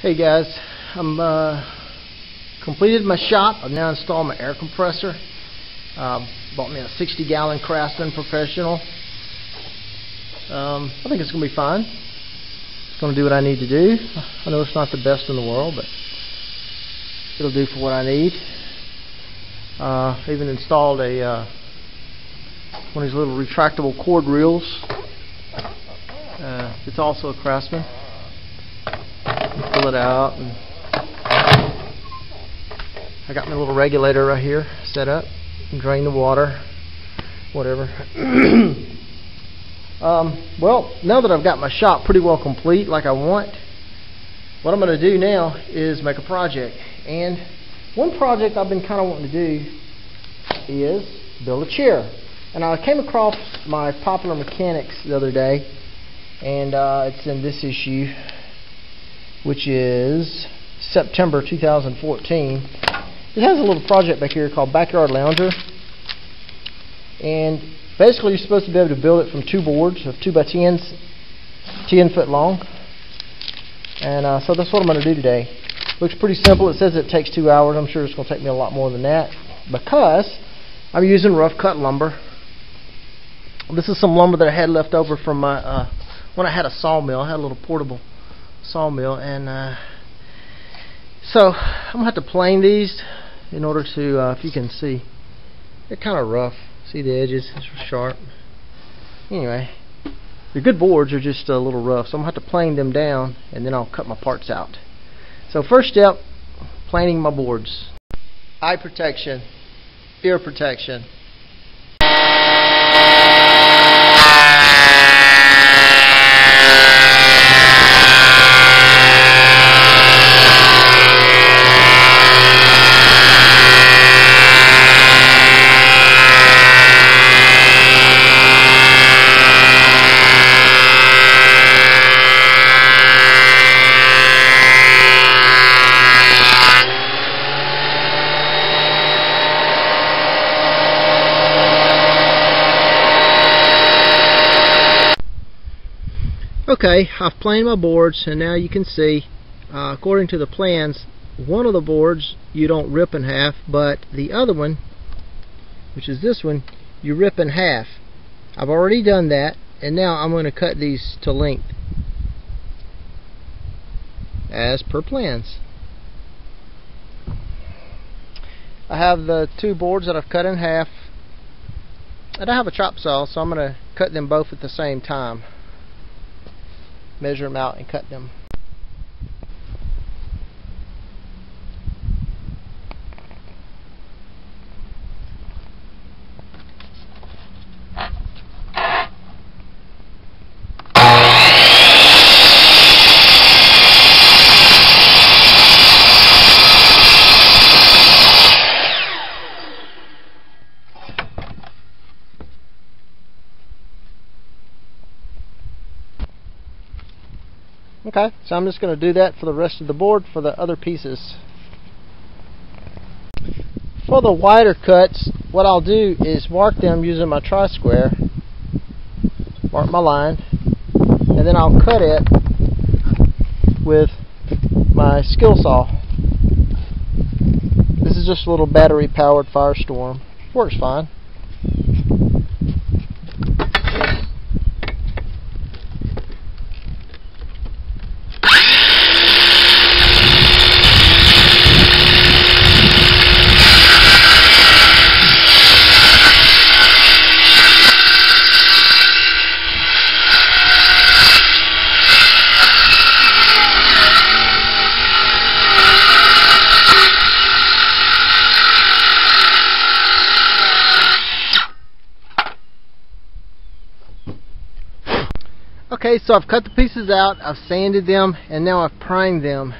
Hey guys, I'm completed my shop. I've now installed my air compressor. Bought me a 60-gallon Craftsman Professional. I think it's going to be fine. It's going to do what I need to do. I know it's not the best in the world, but it'll do for what I need. I even installed a one of these little retractable cord reels. It's also a Craftsman. Pull it out, and I got my little regulator right here set up and drain the water, whatever. Well, now that I've got my shop pretty well complete like I want, what I'm going to do now is make a project. And one project I've been kind of wanting to do is build a chair. And I came across my Popular Mechanics the other day, and it's in this issue, which is September 2014. It has a little project back here called Backyard Lounger, and basically you're supposed to be able to build it from two boards of 2x10s, 10 foot long. And so that's what I'm going to do today. Looks pretty simple. It says it takes 2 hours. I'm sure it's going to take me a lot more than that because I'm using rough cut lumber. This is some lumber that I had left over from my when I had a sawmill. I had a little portable sawmill, and so I'm gonna have to plane these in order to, if you can see, they're kind of rough. See the edges? It's sharp. Anyway, the good boards are just a little rough, so I'm gonna have to plane them down, and then I'll cut my parts out. So first step, planing my boards. Eye protection, ear protection. Okay, I've planed my boards, and now you can see, according to the plans, one of the boards you don't rip in half, but the other one, which is this one, you rip in half. I've already done that, and now I'm going to cut these to length as per plans. I have the two boards that I've cut in half, and I have a chop saw, so I'm going to cut them both at the same time. Measure them out and cut them. Okay, so I'm just going to do that for the rest of the board for the other pieces. For the wider cuts, what I'll do is mark them using my tri-square, mark my line, and then I'll cut it with my skill saw. This is just a little battery powered Firestorm. Works fine. Okay, so I've cut the pieces out, I've sanded them, and now I've primed them.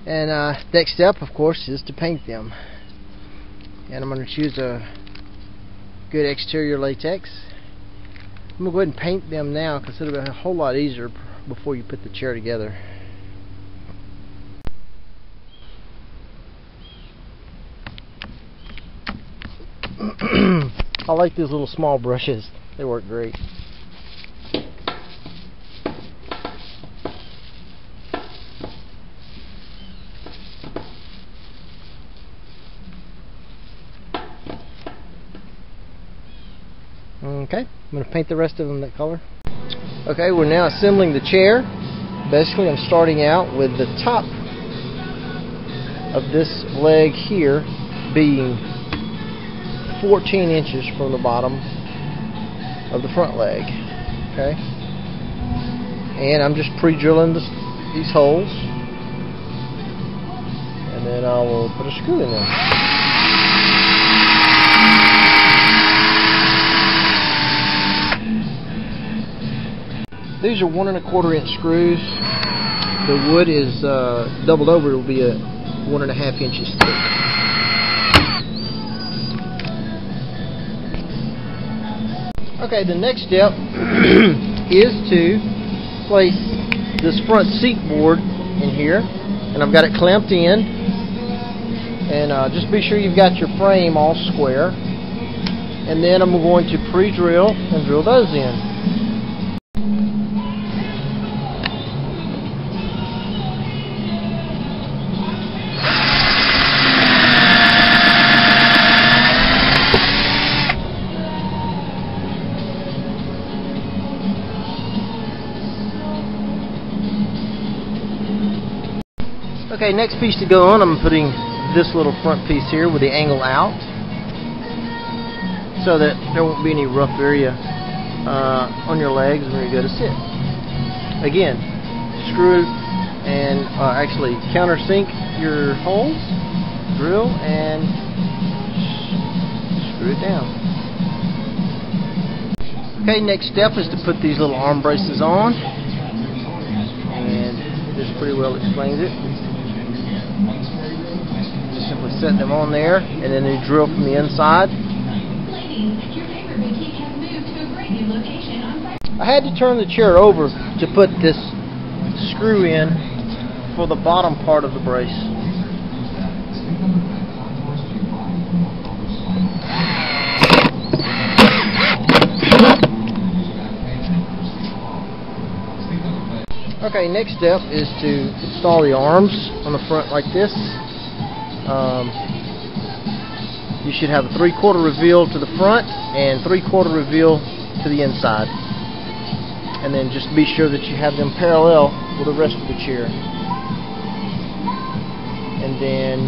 And next step, of course, is to paint them. And I'm going to choose a good exterior latex. I'm going to go ahead and paint them now because it'll be a whole lot easier before you put the chair together. I like these little small brushes. They work great. Okay, I'm going to paint the rest of them that color. Okay, we're now assembling the chair. Basically, I'm starting out with the top of this leg here being 14 inches from the bottom of the front leg. Okay, and I'm just pre-drilling these holes, and then I will put a screw in them. These are 1 1/4 inch screws. The wood is doubled over. It will be 1 1/2 inches thick. Okay, the next step is to place this front seat board in here, and I've got it clamped in. And just be sure you've got your frame all square. And then I'm going to pre-drill and drill those in. Okay, next piece to go on, I'm putting this little front piece here with the angle out, so that there won't be any rough area on your legs when you go to sit. Again, screw and actually countersink your holes, drill, and screw it down. Okay, next step is to put these little arm braces on, and this pretty well explains it. Just simply set them on there, and then they drill from the inside. I had to turn the chair over to put this screw in for the bottom part of the brace. Okay, next step is to install the arms on the front like this. You should have a 3/4 reveal to the front and 3/4 reveal to the inside. And then just be sure that you have them parallel with the rest of the chair. And then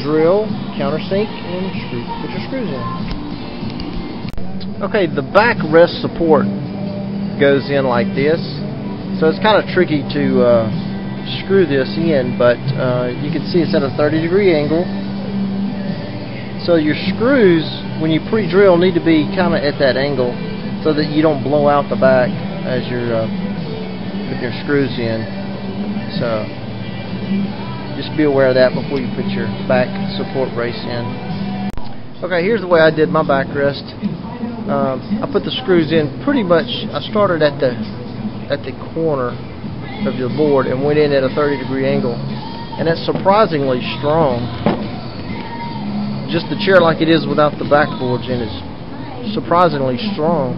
drill, countersink, and put your screws in. Okay, the back rest support goes in like this. So it's kind of tricky to screw this in, but you can see it's at a 30-degree angle. So your screws, when you pre-drill, need to be kind of at that angle so that you don't blow out the back as you're putting your screws in. So just be aware of that before you put your back support brace in. Okay, here's the way I did my backrest. I put the screws in pretty much. I started at the corner of your board and went in at a 30-degree angle, and that's surprisingly strong. Just the chair like it is without the backboards in is surprisingly strong.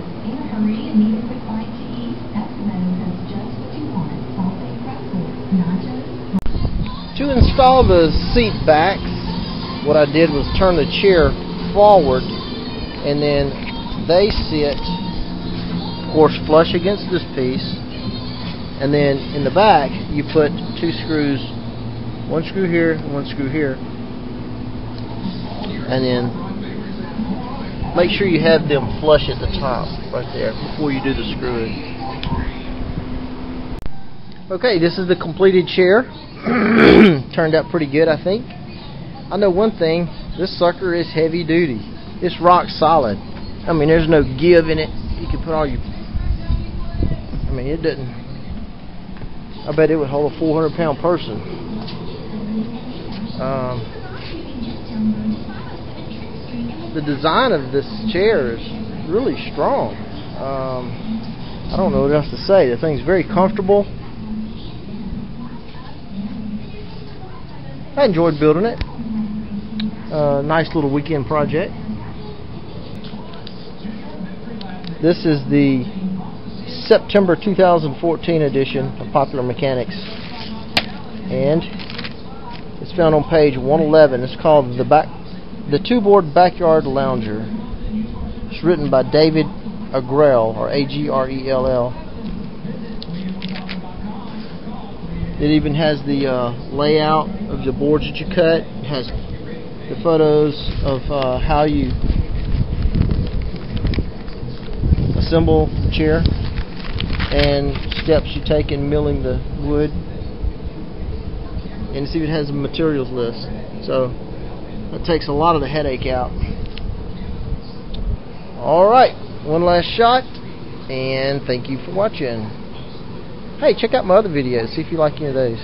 To install the seat backs, what I did was turn the chair forward, and then they sit, of course, flush against this piece. And then in the back, you put 2 screws, 1 screw here and 1 screw here. And then make sure you have them flush at the top right there before you do the screwing. Okay, this is the completed chair. Turned out pretty good, I think. I know one thing, this sucker is heavy duty. It's rock solid. I mean, there's no give in it. You can put all your... I mean, it doesn't... I bet it would hold a 400-pound person. The design of this chair is really strong. I don't know what else to say. The thing's very comfortable. I enjoyed building it. Nice little weekend project. This is the September 2014 edition of Popular Mechanics, and it's found on page 111. It's called the 2-board backyard lounger. It's It's written by David Agrell, or Agrell. It even has the layout of the boards that you cut. It has the photos of how you assemble the chair and steps you take in milling the wood. And see, it has a materials list, so that takes a lot of the headache out. Alright, one last shot, and thank you for watching. Hey, check out my other videos, see if you like any of those.